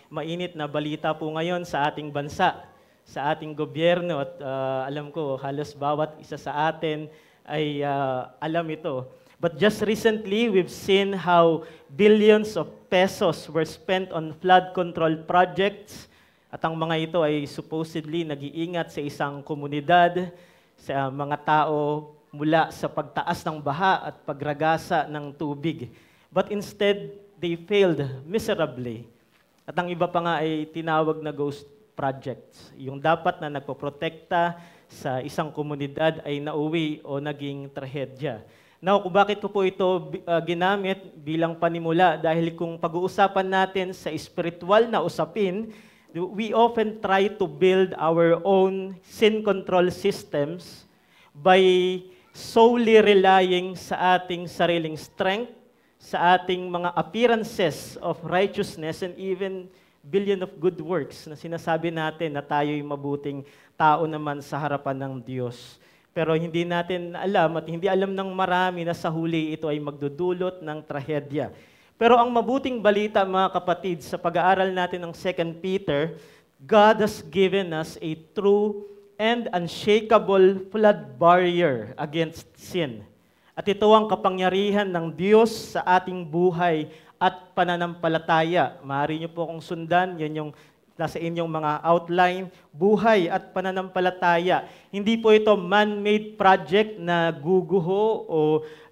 Mainit na balita po ngayon sa ating bansa, sa ating gobyerno at alam ko halos bawat isa sa atin ay alam ito. But just recently, we've seen how billions of pesos were spent on flood control projects at ang mga ito ay supposedly nag-iingat sa isang komunidad, sa mga tao mula sa pagtaas ng baha at pagragasa ng tubig. But instead, they failed miserably. At ang iba pa nga ay tinawag na ghost projects. Yung dapat na nagpoprotekta sa isang komunidad ay nauwi o naging trahedya. Now, kung bakit ko po ito ginamit bilang panimula? Dahil kung pag-uusapan natin sa spiritual na usapin, we often try to build our own sin control systems by solely relying sa ating sariling strength, sa ating mga appearances of righteousness and even billion of good works na sinasabi natin na tayo'y mabuting tao naman sa harapan ng Diyos. Pero hindi natin alam at hindi alam ng marami na sa huli ito ay magdudulot ng trahedya. Pero ang mabuting balita, mga kapatid, sa pag-aaral natin ng 2 Peter, God has given us a true and unshakable flood barrier against sin. At ito ang kapangyarihan ng Diyos sa ating buhay at pananampalataya. Maaari niyo po kung sundan, yan yung nasa inyong mga outline, buhay at pananampalataya. Hindi po ito man-made project na guguho o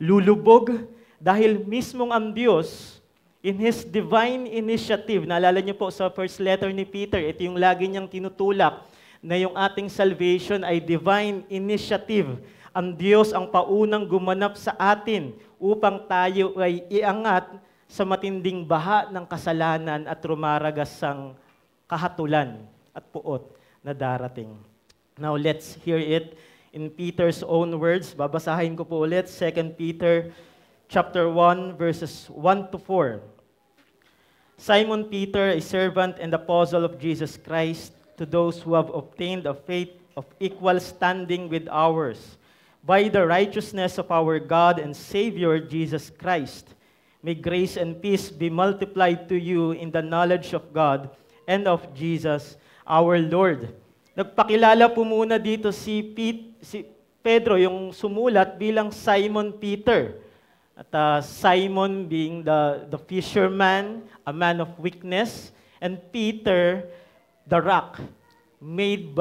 lulubog dahil mismong ang Diyos, in His divine initiative, naalala niyo po sa first letter ni Peter, ito yung lagi niyang tinutulak, na yung ating salvation ay divine initiative. Ang Diyos ang paunang gumanap sa atin upang tayo ay iangat sa matinding baha ng kasalanan at rumaragasang kahatulan at puot na darating. Now let's hear it in Peter's own words. Babasahin ko po ulit, 2 Peter chapter 1, verses 1 to 4. Simon Peter, a servant and apostle of Jesus Christ, to those who have obtained a faith of equal standing with ours, by the righteousness of our God and Savior Jesus Christ, may grace and peace be multiplied to you in the knowledge of God and of Jesus our Lord. Nagpakilala po muna dito si Pedro, yung sumulat bilang Simon Peter. At Simon being the fisherman, a man of weakness, and Peter, the rock, made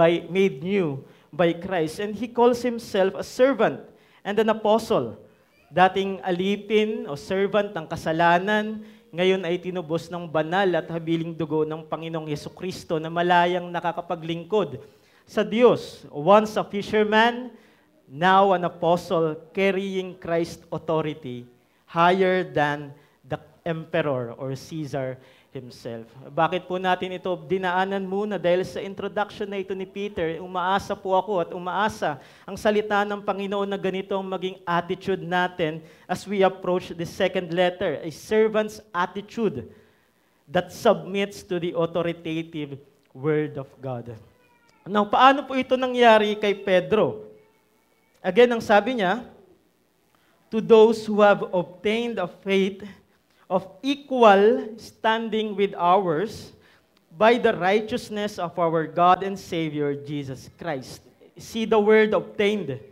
new by Christ. And he calls himself a servant and an apostle. Dating alipin o servant ng kasalanan, ngayon ay tinubos ng banal at habiling dugo ng Panginoong Hesukristo na malayang nakakapaglingkod sa Diyos. Once a fisherman, now an apostle carrying Christ's authority higher than the emperor or Caesar himself. Bakit po natin ito dinaanan muna? Dahil sa introduction na ito ni Peter, umaasa po ako at umaasa ang salita ng Panginoon na ganito ang maging attitude natin as we approach the second letter, a servant's attitude that submits to the authoritative Word of God. Now, paano po ito nangyari kay Pedro? Again, ang sabi niya, to those who have obtained a faith of equal standing with ours by the righteousness of our God and Savior, Jesus Christ. See the word obtained.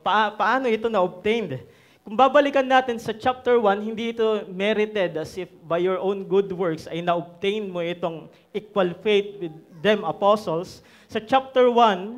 Paano ito na-obtained? Kung babalikan natin sa chapter 1, hindi ito merited as if by your own good works ay na-obtain mo itong equal faith with them apostles. Sa chapter 1,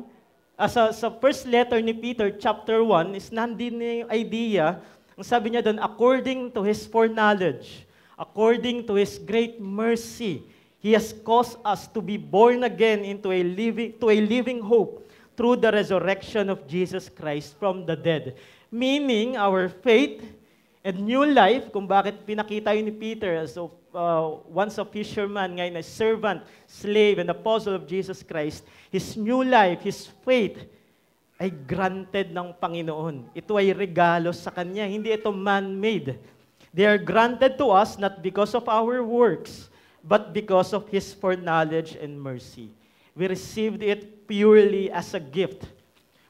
sa first letter ni Peter, chapter 1, is nandun na yung idea. Ang sabi niya doon, according to His foreknowledge, according to His great mercy, He has caused us to be born again into a living hope through the resurrection of Jesus Christ from the dead. Meaning, our faith and new life, kung bakit pinakita yun ni Peter as once a fisherman, ngayon a servant, slave, and apostle of Jesus Christ, his new life, his faith, ay granted ng Panginoon. Ito ay regalo sa Kanya. Hindi ito man-made. They are granted to us not because of our works, but because of His foreknowledge and mercy. We received it purely as a gift.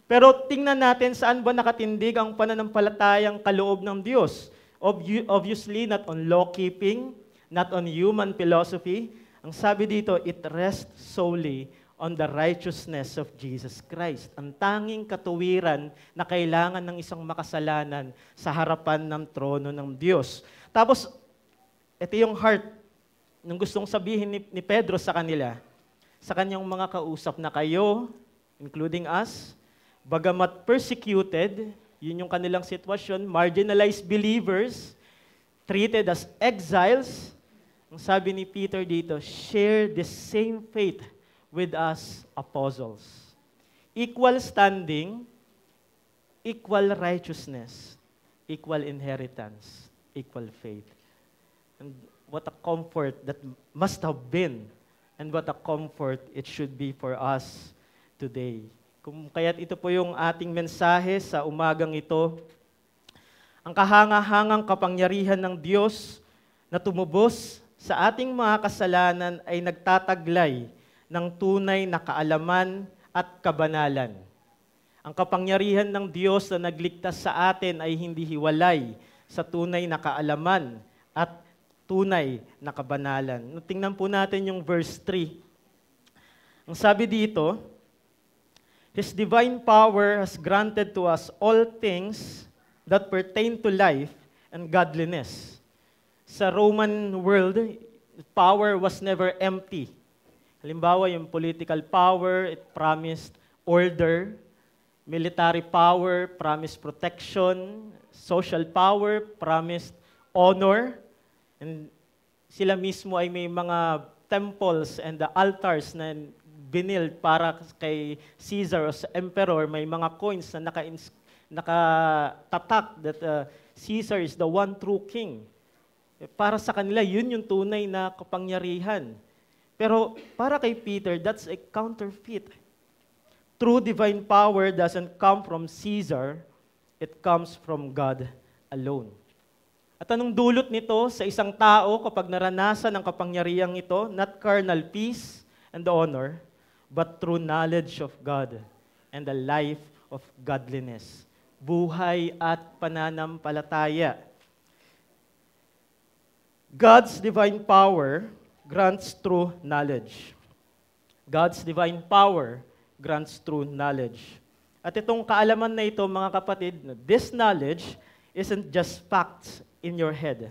Pero tingnan natin saan ba nakatindig ang pananampalatayang kaloob ng Diyos. Obviously, not on law-keeping, not on human philosophy, Ang sabi dito, it rests solely on the righteousness of Jesus Christ. Ang tanging katuwiran na kailangan ng isang makasalanan sa harapan ng trono ng Diyos. Tapos, ito yung heart ng gustong sabihin ni Pedro sa kanila, sa kanyang mga kausap na kayo, including us, bagamat persecuted, yun yung kanilang sitwasyon, marginalized believers, treated as exiles, ang sabi ni Peter dito, share the same faith with us apostles. Equal standing, equal righteousness, equal inheritance, equal faith. And what a comfort that must have been, and what a comfort it should be for us today. Kaya't ito po yung ating mensahe sa umagang ito. Ang kahangahangang kapangyarihan ng Diyos na tumubos sa ating mga kasalanan ay nagtataglay ng tunay na kaalaman at kabanalan. Ang kapangyarihan ng Diyos na nagligtas sa atin ay hindi hiwalay sa tunay na kaalaman at tunay na kabanalan. Tingnan po natin yung verse 3. Ang sabi dito, His divine power has granted to us all things that pertain to life and godliness. Sa Roman world, power was never empty. Halimbawa, yung political power, it promised order. Military power, promised protection. Social power, promised honor. And sila mismo ay may mga temples and the altars na binild para kay Caesar o sa emperor. May mga coins na nakatatak that Caesar is the one true king. Para sa kanila, yun yung tunay na kapangyarihan. Pero para kay Peter, that's a counterfeit. True divine power doesn't come from Caesar, it comes from God alone. At anong dulot nito sa isang tao kapag naranasan ang kapangyarihang ito? Not carnal peace and honor, but true knowledge of God and the life of godliness. Buhay at pananampalataya. God's divine power grants true knowledge. God's divine power grants true knowledge. At itong kaalaman na ito, mga kapatid, this knowledge isn't just facts in your head.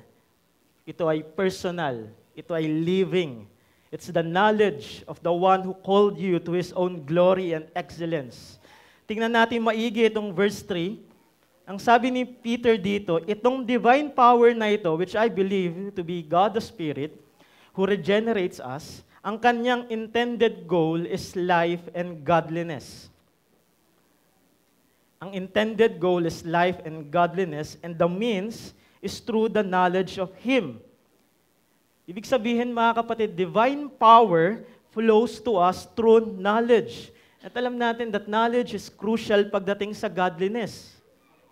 Ito ay personal. Ito ay living. It's the knowledge of the one who called you to His own glory and excellence. Tingnan natin maigi itong verse 3. Ang sabi ni Peter dito, itong divine power na ito, which I believe to be God the Spirit, who regenerates us, ang kanyang intended goal is life and godliness. Ang intended goal is life and godliness, and the means is through the knowledge of Him. Ibig sabihin, mga kapatid, divine power flows to us through knowledge. At alam natin that knowledge is crucial pagdating sa godliness.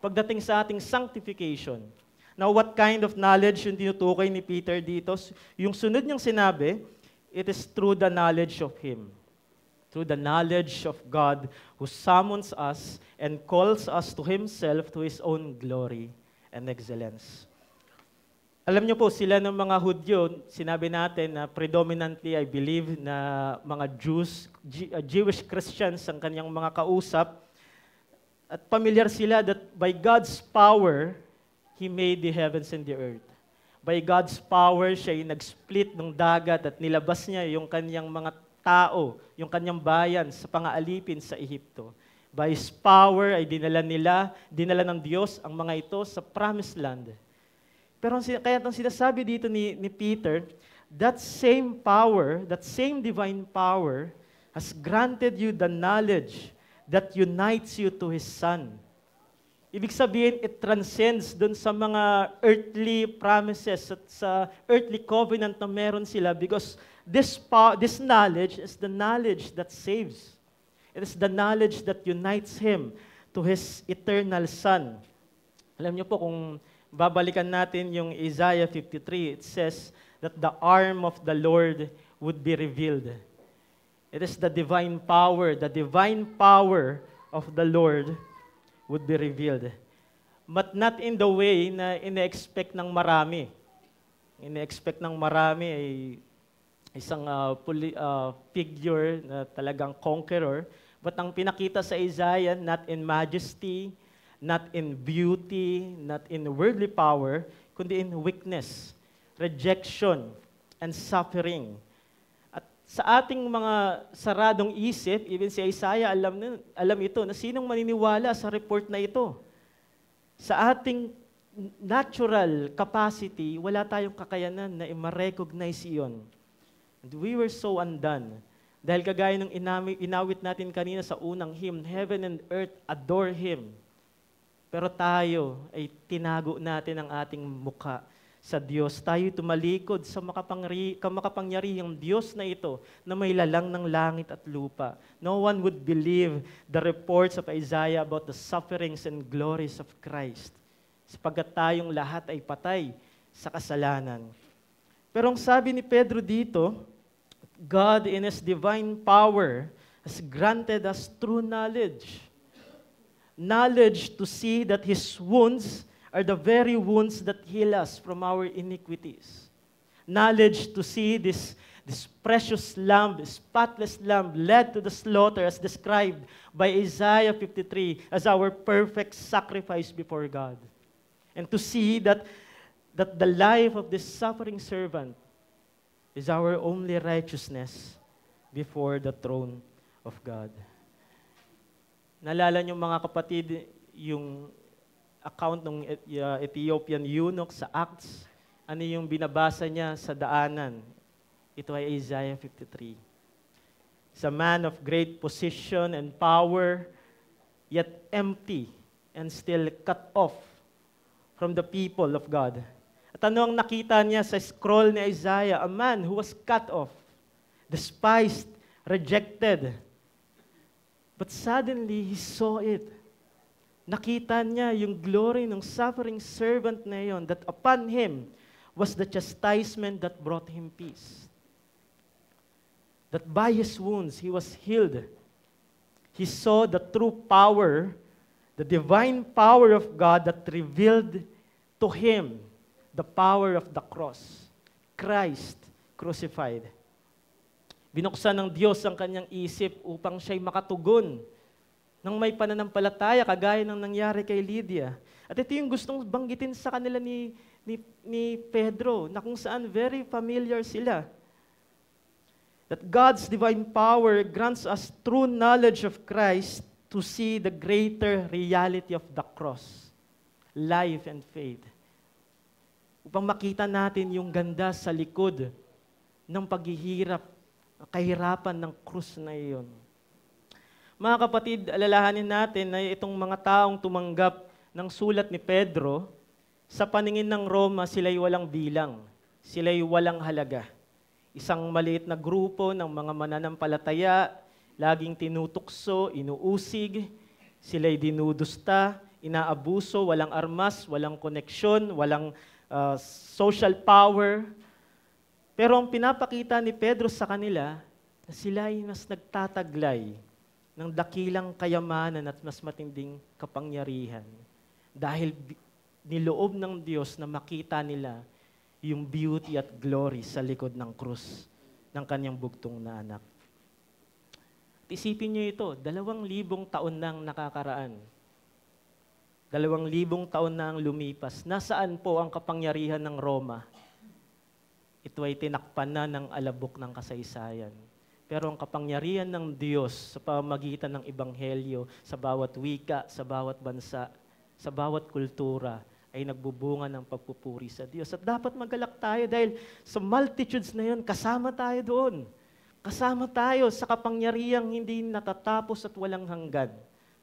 Pagdating sa ating sanctification. Now, what kind of knowledge yung tinutukoy ni Peter dito? Yung sunod niyang sinabi, it is through the knowledge of Him. Through the knowledge of God who summons us and calls us to Himself to His own glory and excellence. Alam niyo po, sila ng mga Hudyo, sinabi natin na predominantly, I believe, na mga Jewish Christians ang kanyang mga kausap. At familiar sila that by God's power, He made the heavens and the earth. By God's power, siya ay nag-split ng dagat at nilabas niya yung kanyang mga tao, yung kanyang bayan sa pangaalipin sa Ehipto. By His power ay dinala ng Diyos ang mga ito sa promised land. Pero kaya itong sinasabi dito ni Peter, that same power, that same divine power has granted you the knowledge that unites you to His Son. Ibig sabihin, it transcends dun sa mga earthly promises at sa earthly covenant na meron sila because this knowledge is the knowledge that saves. It is the knowledge that unites Him to His eternal Son. Alam niyo po, kung babalikan natin yung Isaiah 53, it says that the arm of the Lord would be revealed. It is the divine power of the Lord would be revealed. But not in the way na ine-expect ng marami. Ine-expect ng marami ay isang figure na talagang conqueror. But ang pinakita sa Isaiah, not in majesty, not in beauty, not in worldly power, kundi in weakness, rejection, and suffering. At sa ating mga saradong isip, even si Isaiah alam ito, na sinong maniniwala sa report na ito. Sa ating natural capacity, wala tayong kakayanan na i-recognize iyon. And we were so undone. Dahil kagaya ng inawit natin kanina sa unang hymn, heaven and earth adore Him. Pero tayo ay tinago natin ang ating mukha sa Diyos. Tayo tumalikod sa makapangyarihang Diyos na ito na may lalang ng langit at lupa. No one would believe the reports of Isaiah about the sufferings and glories of Christ, sapagkat tayong lahat ay patay sa kasalanan. Pero ang sabi ni Pedro dito, God in His divine power has granted us true knowledge. Knowledge to see that His wounds are the very wounds that heal us from our iniquities. Knowledge to see this precious lamb, this spotless lamb led to the slaughter as described by Isaiah 53 as our perfect sacrifice before God. And to see that the life of this suffering servant is our only righteousness before the throne of God. Naalala niyo mga kapatid, yung account ng Ethiopian eunuch sa Acts, ano yung binabasa niya sa daanan? Ito ay Isaiah 53. It's a man of great position and power, yet empty and still cut off from the people of God. At ano ang nakita niya sa scroll ni Isaiah? A man who was cut off, despised, rejected. But suddenly, he saw it. Nakita niya yung glory ng suffering servant na yon, that upon him was the chastisement that brought him peace. That by his wounds, he was healed. He saw the true power, the divine power of God that revealed to him the power of the cross, Christ crucified. Binuksan ng Diyos ang kanyang isip upang siya'y makatugon ng may pananampalataya, kagaya ng nangyari kay Lydia. At ito yung gustong banggitin sa kanila ni Pedro, na kung saan very familiar sila. That God's divine power grants us true knowledge of Christ to see the greater reality of the cross, life and faith. Upang makita natin yung ganda sa likod ng kahirapan ng krus na iyon. Mga kapatid, alalahanin natin na itong mga taong tumanggap ng sulat ni Pedro, sa paningin ng Roma, sila'y walang bilang, sila'y walang halaga. Isang maliit na grupo ng mga mananampalataya, laging tinutukso, inuusig, sila'y dinudusta, inaabuso, walang armas, walang koneksyon, walang social power. Pero ang pinapakita ni Pedro sa kanila, na sila ay mas nagtataglay ng dakilang kayamanan at mas matinding kapangyarihan. Dahil niloob ng Diyos na makita nila yung beauty at glory sa likod ng krus ng kanyang bugtong na anak. At isipin niyo ito, 2,000 taon nang nakakaraan. 2,000 taon na ang lumipas. Nasaan po ang kapangyarihan ng Roma? Ito ay tinakpan na ng alabok ng kasaysayan. Pero ang kapangyarihan ng Diyos sa pamamagitan ng Ebanghelyo sa bawat wika, sa bawat bansa, sa bawat kultura, ay nagbubunga ng pagpupuri sa Diyos. At dapat magalak tayo dahil sa multitudes na yun, kasama tayo doon. Kasama tayo sa kapangyarihang hindi natatapos at walang hanggan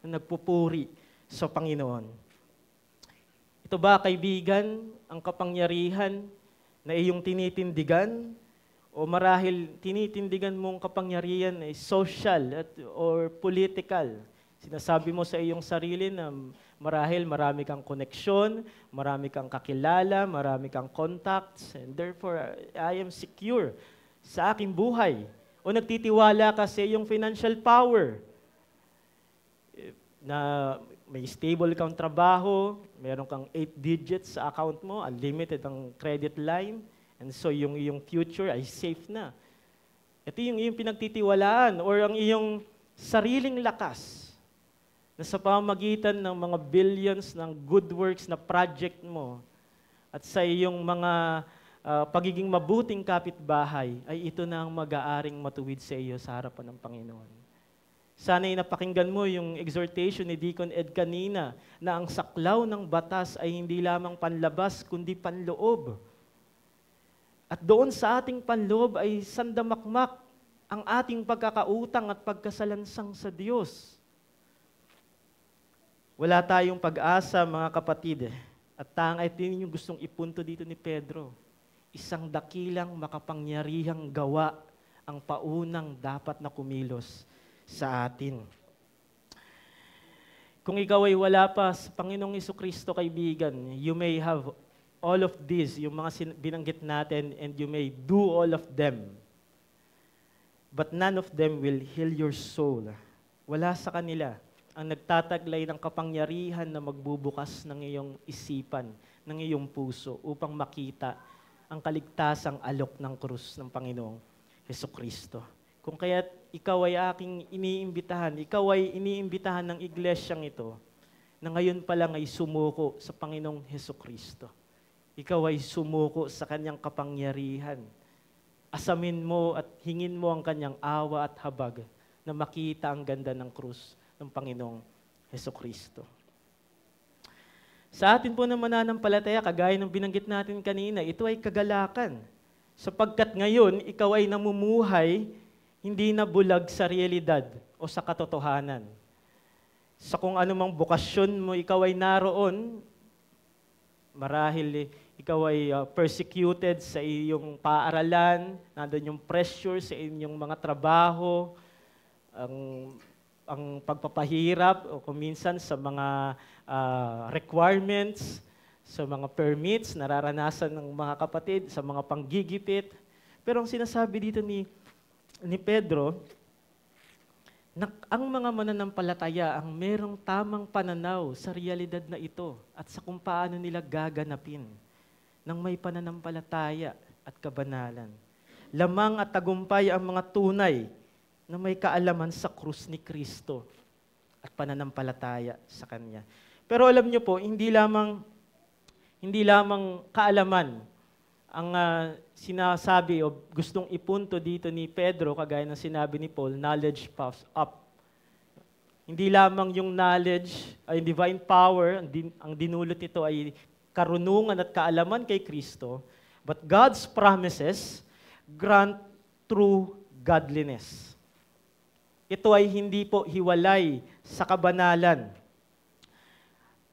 na nagpupuri sa Panginoon. Ito ba, kaibigan, ang kapangyarihan na iyong tinitindigan? O marahil tinitindigan mong kapangyarihan ay social or political? Sinasabi mo sa iyong sarili na marahil marami kang koneksyon, marami kang kakilala, marami kang contacts, and therefore I am secure sa aking buhay. O nagtitiwala ka sa iyong financial power na may stable kang trabaho, meron kang 8 digits sa account mo, unlimited ang credit line, and so yung future ay safe na. Ito yung iyong pinagtitiwalaan or ang iyong sariling lakas na sa pamamagitan ng mga billions ng good works na project mo at sa iyong mga pagiging mabuting kapitbahay, ay ito na ang mag-aaring matuwid sa iyo sa harapan ng Panginoon. Sana'y napakinggan mo yung exhortation ni Deacon Ed kanina na ang saklaw ng batas ay hindi lamang panlabas kundi panloob. At doon sa ating panloob ay sandamakmak ang ating pagkakautang at pagkasalansang sa Diyos. Wala tayong pag-asa, mga kapatid. At ito yung gustong ipunto dito ni Pedro. Isang dakilang makapangyarihang gawa ang paunang dapat na kumilos sa atin. Kung ikaw ay wala pa sa Panginoong Jesucristo, kaibigan, you may have all of this, yung mga binanggit natin, and you may do all of them. But none of them will heal your soul. Wala sa kanila ang nagtataglay ng kapangyarihan na magbubukas ng iyong isipan, ng iyong puso, upang makita ang kaligtasang alok ng krus ng Panginoong Jesucristo. Kung kaya't ikaw ay aking iniimbitahan, ikaw ay iniimbitahan ng iglesyang ito, na ngayon pa lang ay sumuko sa Panginoong Jesucristo. Ikaw ay sumuko sa kanyang kapangyarihan. Asamin mo at hingin mo ang kanyang awa at habag na makita ang ganda ng krus ng Panginoong Jesucristo. Sa atin po na mananampalataya, kagaya ng binanggit natin kanina, ito ay kagalakan. Sapagkat ngayon, ikaw ay namumuhay, hindi na bulag sa realidad o sa katotohanan. Sa kung anumang bokasyon mo, ikaw ay naroon, marahil ikaw ay persecuted sa iyong paaralan, nandun yung pressure sa inyong mga trabaho, ang pagpapahirap o kung minsan sa mga requirements, sa mga permits, nararanasan ng mga kapatid, sa mga panggigipit. Pero ang sinasabi dito ni Pedro, na ang mga mananampalataya ang merong tamang pananaw sa realidad na ito at sa kung paano nila gaganapin ng may pananampalataya at kabanalan. Lamang at tagumpay ang mga tunay na may kaalaman sa krus ni Kristo at pananampalataya sa Kanya. Pero alam niyo po, hindi lamang kaalaman ang sinasabi o gustong ipunto dito ni Pedro, kagaya ng sinabi ni Paul, knowledge puffs up. Hindi lamang yung knowledge, ay divine power, ang dinulot nito ay karunungan at kaalaman kay Kristo, but God's promises grant true godliness. Ito ay hindi po hiwalay sa kabanalan.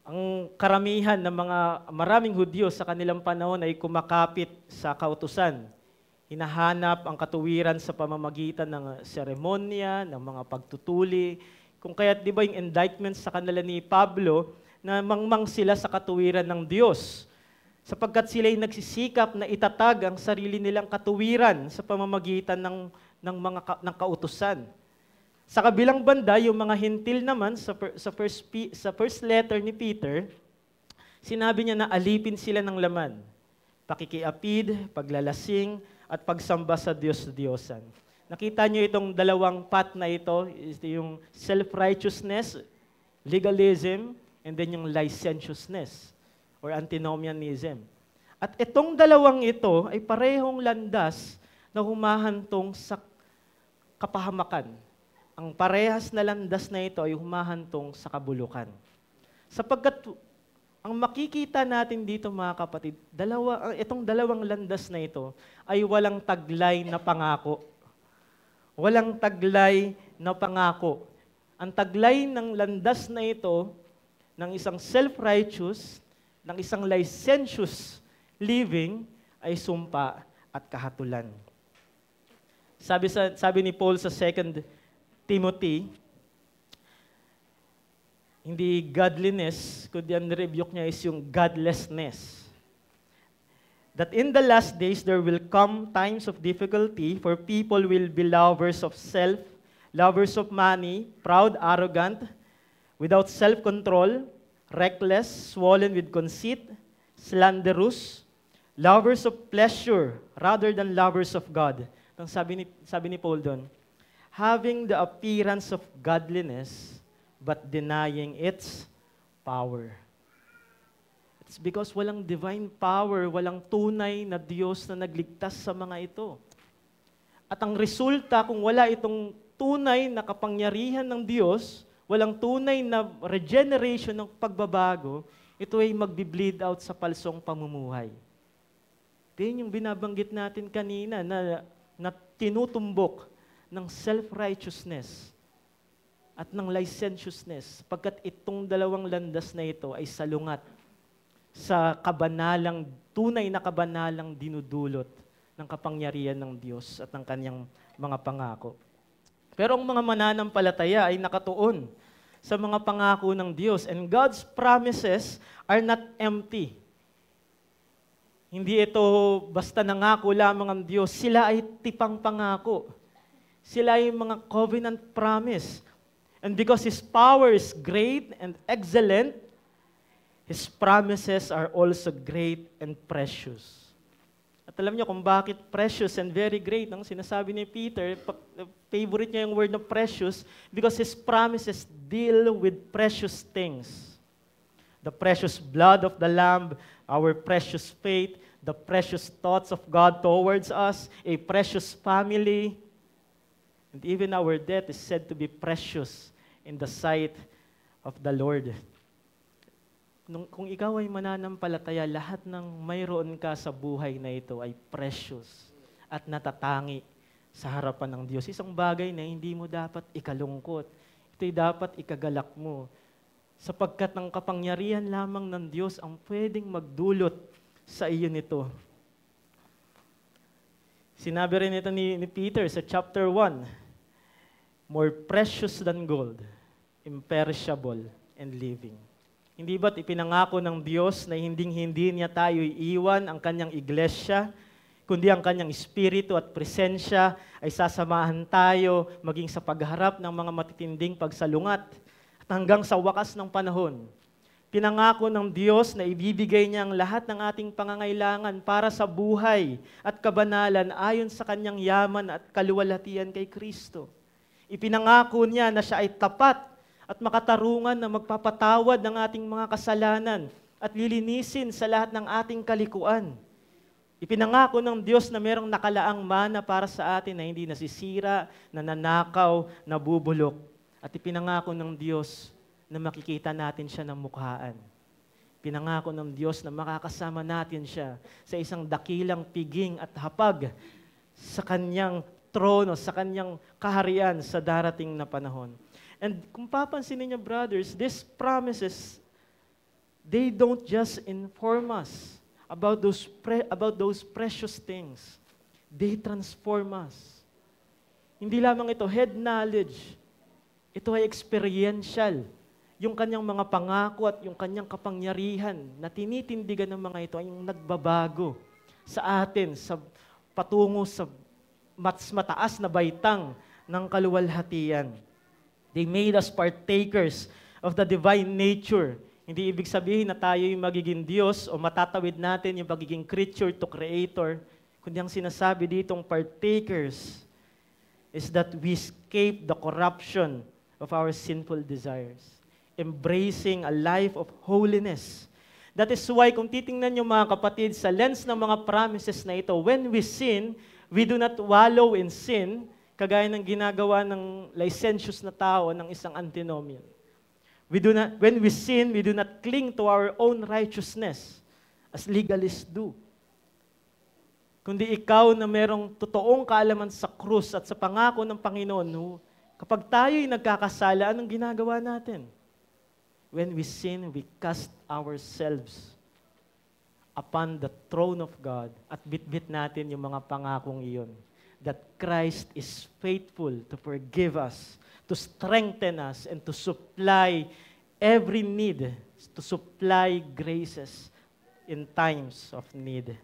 Ang karamihan ng maraming Hudyo sa kanilang panahon ay kumakapit sa kautusan. Hinahanap ang katuwiran sa pamamagitan ng seremonya, ng mga pagtutuli. Kung kaya't di ba yung indictment sa kanila ni Pablo, na mangmang sila sa katuwiran ng Diyos, sapagkat sila ay nagsisikap na itatag ang sarili nilang katuwiran sa pamamagitan ng kautusan. Sa kabilang banda, yung mga Hintil naman, sa first letter ni Peter, sinabi niya na alipin sila ng laman, pakikiapid, paglalasing, at pagsamba sa Diyos-Diyosan. Nakita niyo itong dalawang path na ito, yung self-righteousness, legalism, and then yung licentiousness or antinomianism. At itong dalawang ito ay parehong landas na humahantong sa kapahamakan. Ang parehas na landas na ito ay humahantong sa kabulukan. Sapagkat ang makikita natin dito, mga kapatid, itong dalawang landas na ito ay walang taglay na pangako. Walang taglay na pangako. Ang taglay ng landas na ito ng isang self-righteous, ng isang licentious living ay sumpa at kahatulan. Sabi ni Paul sa 2 Timothy, hindi godliness, kundi ang rebuke niya is yung godlessness. That in the last days there will come times of difficulty, for people will be lovers of self, lovers of money, proud, arrogant, without self-control, reckless, swollen with conceit, slanderous, lovers of pleasure rather than lovers of God, Ang sabi ni Paul doon, having the appearance of godliness, but denying its power. It's because walang divine power, walang tunay na Diyos na nagligtas sa mga ito. At ang resulta, kung wala itong tunay na kapangyarihan ng Diyos, walang tunay na regeneration ng pagbabago, ito ay magbi-bleed out sa palsong pamumuhay. Yan yung binabanggit natin kanina na tinutumbok ng self-righteousness at ng licentiousness, pagkat itong dalawang landas na ito ay salungat sa tunay na kabanalang dinudulot ng kapangyarihan ng Diyos at ng kanyang mga pangako. Pero ang mga mananampalataya ay nakatuon sa mga pangako ng Diyos, and God's promises are not empty. Hindi ito basta nangako lamang ang Diyos, sila ay tipang pangako. Sila ay mga covenant promise. And because His power is great and excellent, His promises are also great and precious. At alam niyo kung bakit precious and very great, ang sinasabi ni Peter, favorite niya yung word na precious, because His promises deal with precious things. The precious blood of the Lamb, our precious faith, the precious thoughts of God towards us, a precious family, and even our death is said to be precious in the sight of the Lord. Kung ikaw ay mananampalataya, lahat ng mayroon ka sa buhay na ito ay precious at natatangi sa harapan ng Diyos. Isang bagay na hindi mo dapat ikalungkot. Ito'y dapat ikagalak mo. Sapagkat ng kapangyarihan lamang ng Diyos ang pwedeng magdulot sa iyo nito. Sinabi rin ito ni Peter sa chapter 1, more precious than gold, imperishable and living. Hindi ba't ipinangako ng Diyos na hinding-hindi niya tayo iiwan ang kanyang iglesia, kundi ang kanyang espiritu at presensya ay sasamahan tayo maging sa pagharap ng mga matitinding pagsalungat at hanggang sa wakas ng panahon. Pinangako ng Diyos na ibibigay niya ang lahat ng ating pangangailangan para sa buhay at kabanalan ayon sa kanyang yaman at kaluwalhatian kay Kristo. Ipinangako niya na siya ay tapat at makatarungan na magpapatawad ng ating mga kasalanan at lilinisin sa lahat ng ating kalikuan. Ipinangako ng Diyos na mayroong nakalaang mana para sa atin na hindi nasisira, nananakaw, nabubulok. At ipinangako ng Diyos na makikita natin siya ng mukhaan. Pinangako ng Diyos na makakasama natin siya sa isang dakilang piging at hapag sa kanyang trono, sa kanyang kaharian sa darating na panahon. And kung papansin niyo, brothers, these promises, they don't just inform us about those precious things. They transform us. Hindi lamang ito head knowledge. Ito ay experiential. Yung kanyang mga pangako at yung kanyang kapangyarihan na tinitindigan ng mga ito ay yung nagbabago sa atin, sa patungo sa mas mataas na baitang ng kaluwalhatian. They made us partakers of the divine nature. Hindi ibig sabihin na tayo yung magiging Diyos o matatawid natin yung pagiging creature to creator. Kundi ang sinasabi ditong partakers is that we escape the corruption of our sinful desires, embracing a life of holiness. That is why kung titingnan nyo mga kapatid sa lens ng mga promises na ito, when we sin, we do not wallow in sin, kagaya ng ginagawa ng licentious na tao ng isang antinomian. When we sin, we do not cling to our own righteousness as legalists do. Kundi ikaw na merong totoong kaalaman sa krus at sa pangako ng Panginoon, kapag tayo'y nagkakasala, anong ginagawa natin? When we sin, we cast ourselves upon the throne of God at bitbit natin yung mga pangakong iyon. That Christ is faithful to forgive us, to strengthen us, and to supply every need, to supply graces in times of need.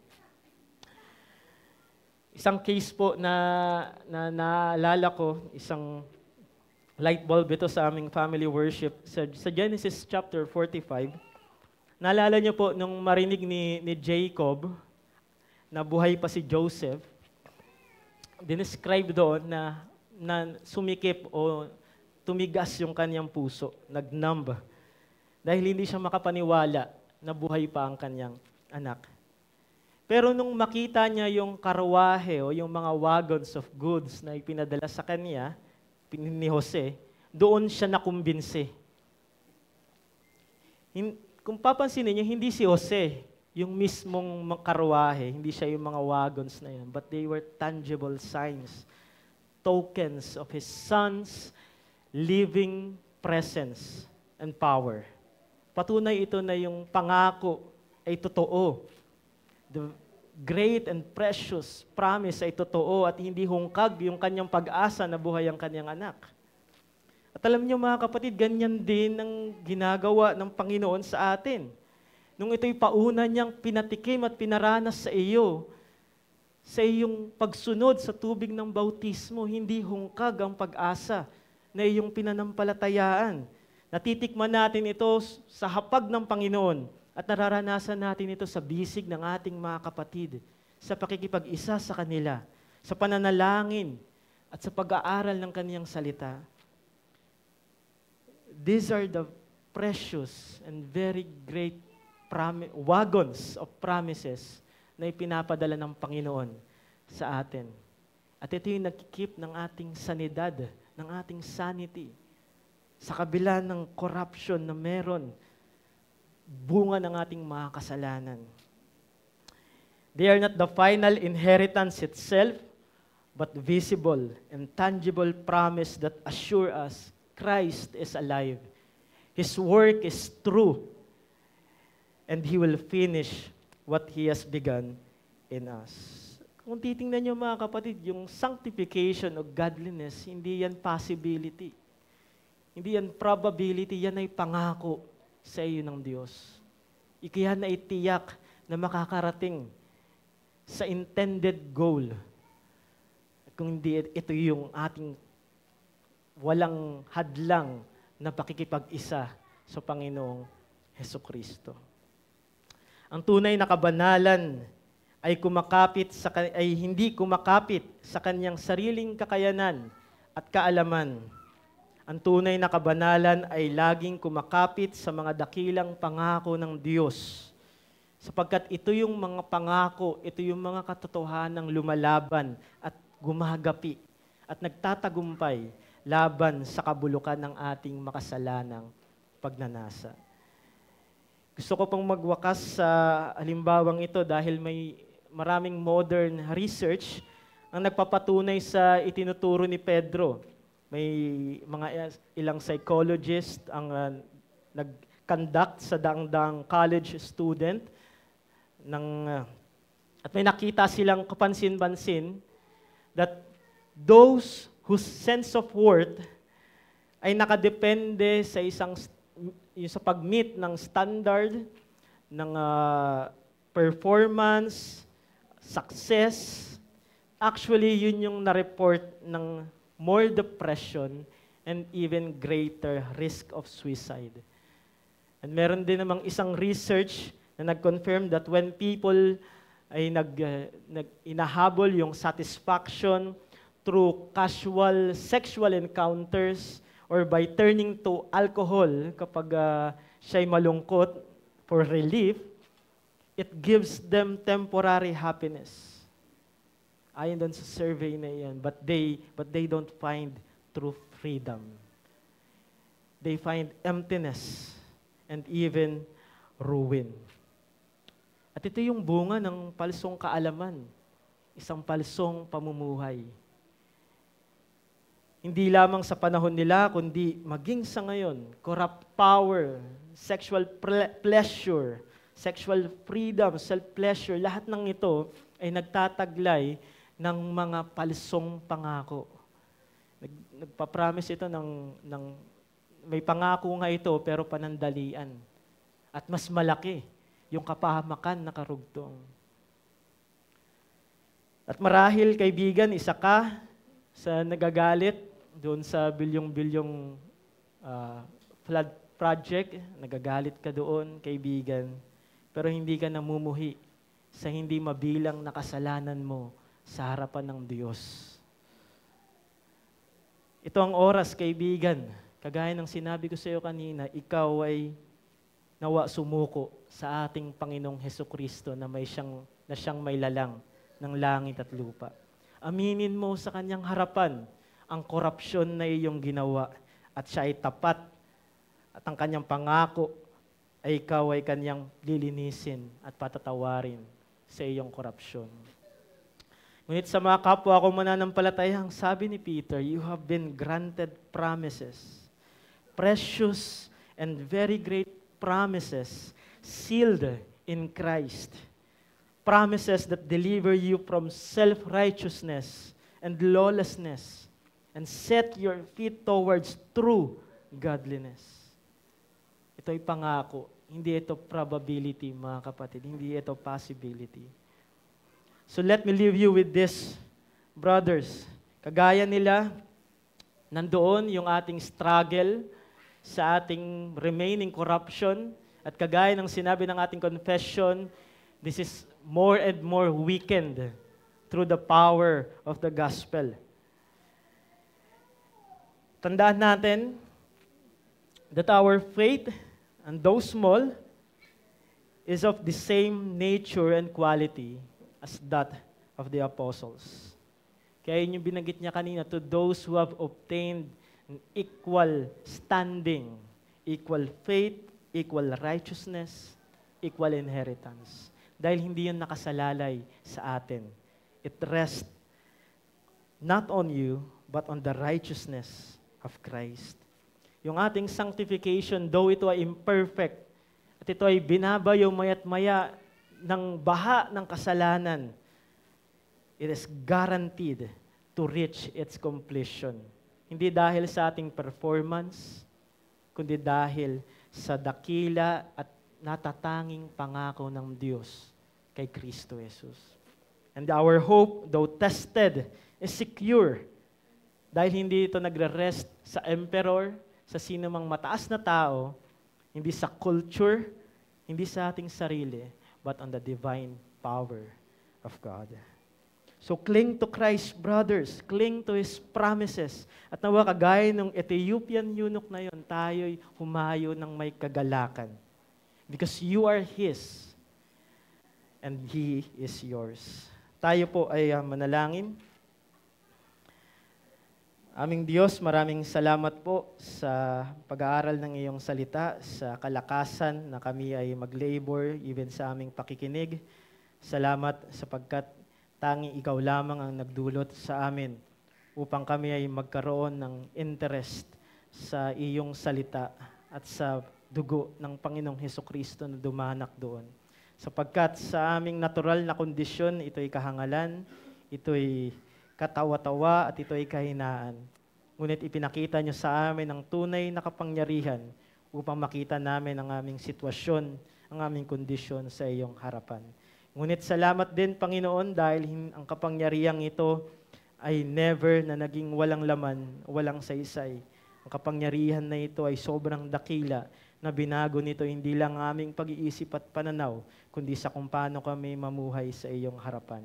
Isang case po na naalala ko, isang light bulb ito sa aming family worship. Sa Genesis chapter 45, naalala niyo po nung marinig ni Jacob na buhay pa si Joseph, dinescribe doon na sumikip o tumigas yung kanyang puso, nag-numb, dahil hindi siya makapaniwala na buhay pa ang kanyang anak. Pero nung makita niya yung karwahe o yung mga wagons of goods na ipinadala sa kanya, ni Jose, doon siya nakumbinsi. Kung papansinin niyo, hindi si Jose yung mismong karwahe, hindi siya yung mga wagons na yun, but they were tangible signs, tokens of his son's living presence and power. Patunay ito na yung pangako ay totoo. The great and precious promise ay totoo at hindi hungkag yung kanyang pag-asa na buhay ang kanyang anak. At alam niyo mga kapatid, ganyan din ang ginagawa ng Panginoon sa atin. Nung ito'y pauna niyang pinatikim at pinaranas sa iyo, sa iyong pagsunod sa tubig ng bautismo, hindi hungkag ang pag-asa na iyong pinanampalatayaan. Natitikman natin ito sa hapag ng Panginoon at nararanasan natin ito sa bisig ng ating mga kapatid, sa pakikipag-isa sa kanila, sa pananalangin at sa pag-aaral ng kaniyang salita. These are the precious and very great wagons of promises na ipinapadala ng Panginoon sa atin. At ito yung nagkikip ng ating sanidad, ng ating sanity. Sa kabila ng corruption na meron, bunga ng ating mga kasalanan. They are not the final inheritance itself, but visible and tangible promise that assure us Christ is alive. His work is true, and He will finish what He has begun in us. Kung titingnan niyo mga kapatid, yung sanctification o godliness, hindi yan possibility. Hindi yan probability, yan ay pangako sa iyo ng Diyos. Ikiyan na itiyak na makakarating sa intended goal. Kung hindi ito yung ating walang hadlang na pakikipag-isa sa Panginoong Hesukristo. Ang tunay na kabanalan ay hindi kumakapit sa kanyang sariling kakayanan at kaalaman. Ang tunay na kabanalan ay laging kumakapit sa mga dakilang pangako ng Diyos. Sapagkat ito yung mga pangako, ito yung mga katotohanang lumalaban at gumagapi at nagtatagumpay laban sa kabulukan ng ating makasalanang pagnanasa. Gusto ko pang magwakas sa halimbawang ito dahil may maraming modern research ang nagpapatunay sa itinuturo ni Pedro. May mga ilang psychologist ang nag-conduct sa daang college student at may nakita silang kapansin-pansin that those whose sense of worth ay nakadepende sa pag-meet ng standard ng performance, success. Actually, yun yung na-report ng more depression and even greater risk of suicide. And meron din namang isang research na nag-confirm that when people ay inahabol yung satisfaction through casual sexual encounters or by turning to alcohol kapag siya'y malungkot for relief, it gives them temporary happiness. Ayon doon sa survey na yan, but they don't find true freedom. They find emptiness and even ruin. At ito yung bunga ng palsong kaalaman, isang palsong pamumuhay. Hindi lamang sa panahon nila, kundi maging sa ngayon, corrupt power, sexual pleasure, sexual freedom, self-pleasure, lahat ng ito ay nagtataglay ng mga palsong pangako. Nagpapromise ito may pangako nga ito pero panandalian. At mas malaki yung kapahamakan na karugtong. At marahil, kaibigan, isa ka sa nagagalit doon sa bilyong-bilyong flood project. Nagagalit ka doon, kaibigan. Pero hindi ka namumuhi sa hindi mabilang na kasalanan mo sa harapan ng Diyos. Ito ang oras, kaibigan. Kagaya ng sinabi ko sa iyo kanina, ikaw ay nawa sumuko sa ating Panginoong Hesukristo na siyang may lalang ng langit at lupa. Aminin mo sa kanyang harapan ang korupsyon na iyong ginawa at siya ay tapat at ang kanyang pangako ay ikaw ay kanyang lilinisin at patatawarin sa iyong korupsyon. Ngunit sa mga kapwa ko mananampalataya, ang sabi ni Peter, you have been granted promises, precious and very great promises, sealed in Christ. Promises that deliver you from self-righteousness and lawlessness and set your feet towards true godliness. Ito ay pangako. Hindi ito probability, mga kapatid. Hindi ito possibility. So let me leave you with this, brothers. Kagaya nila, nandoon yung ating struggle sa ating remaining corruption. At kagaya ng sinabi ng ating confession, this is more and more weakened through the power of the gospel. Tandaan natin that our faith, and though small, is of the same nature and quality as that of the apostles. Kaya yun yung binanggit niya kanina, to those who have obtained an equal standing, equal faith, equal righteousness, equal inheritance. Dahil hindi yun nakasalalay sa atin. It rests not on you, but on the righteousness of Christ. Yung ating sanctification, though ito ay imperfect, at ito ay binabayo maya't maya ng baha ng kasalanan, it is guaranteed to reach its completion. Hindi dahil sa ating performance, kundi dahil sa dakila at natatanging pangako ng Diyos kay Kristo Jesus. And our hope, though tested, is secure. Dahil hindi ito nagre-rest sa emperor, sa sino mang mataas na tao, hindi sa culture, hindi sa ating sarili, but on the divine power of God. So cling to Christ, brothers. Cling to His promises. At nawa kagaya ng Ethiopian eunuch na yon, tayo'y humayo ng may kagalakan. Because you are His, and He is yours. Tayo po ay manalangin. Aming Diyos, maraming salamat po sa pag-aaral ng iyong salita, sa kalakasan na kami ay mag-labor even sa aming pakikinig. Salamat sapagkat tanging ikaw lamang ang nagdulot sa amin upang kami ay magkaroon ng interest sa iyong salita at sa dugo ng Panginoong Hesukristo na dumanak doon. Sapagkat sa aming natural na kondisyon, ito'y kahangalan, ito'y katawa-tawa at ito ay kahinaan. Ngunit ipinakita niyo sa amin ang tunay na kapangyarihan upang makita namin ang aming sitwasyon, ang aming kondisyon sa iyong harapan. Ngunit salamat din, Panginoon, dahil ang kapangyarihang ito ay never na naging walang laman, walang saysay. Ang kapangyarihan na ito ay sobrang dakila na binago nito hindi lang aming pag-iisip at pananaw, kundi sa kung paano kami mamuhay sa iyong harapan.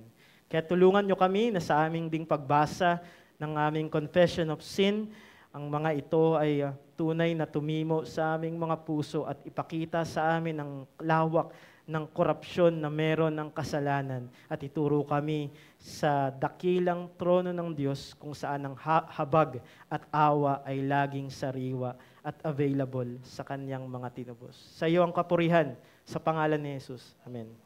Kaya tulungan nyo kami na sa aming ding pagbasa ng aming confession of sin, ang mga ito ay tunay na tumimo sa aming mga puso at ipakita sa amin ang lawak ng korupsyon na meron ng kasalanan at ituro kami sa dakilang trono ng Diyos kung saan ang habag at awa ay laging sariwa at available sa kanyang mga tinubos. Sa iyo ang kapurihan sa pangalan ni Jesus. Amen.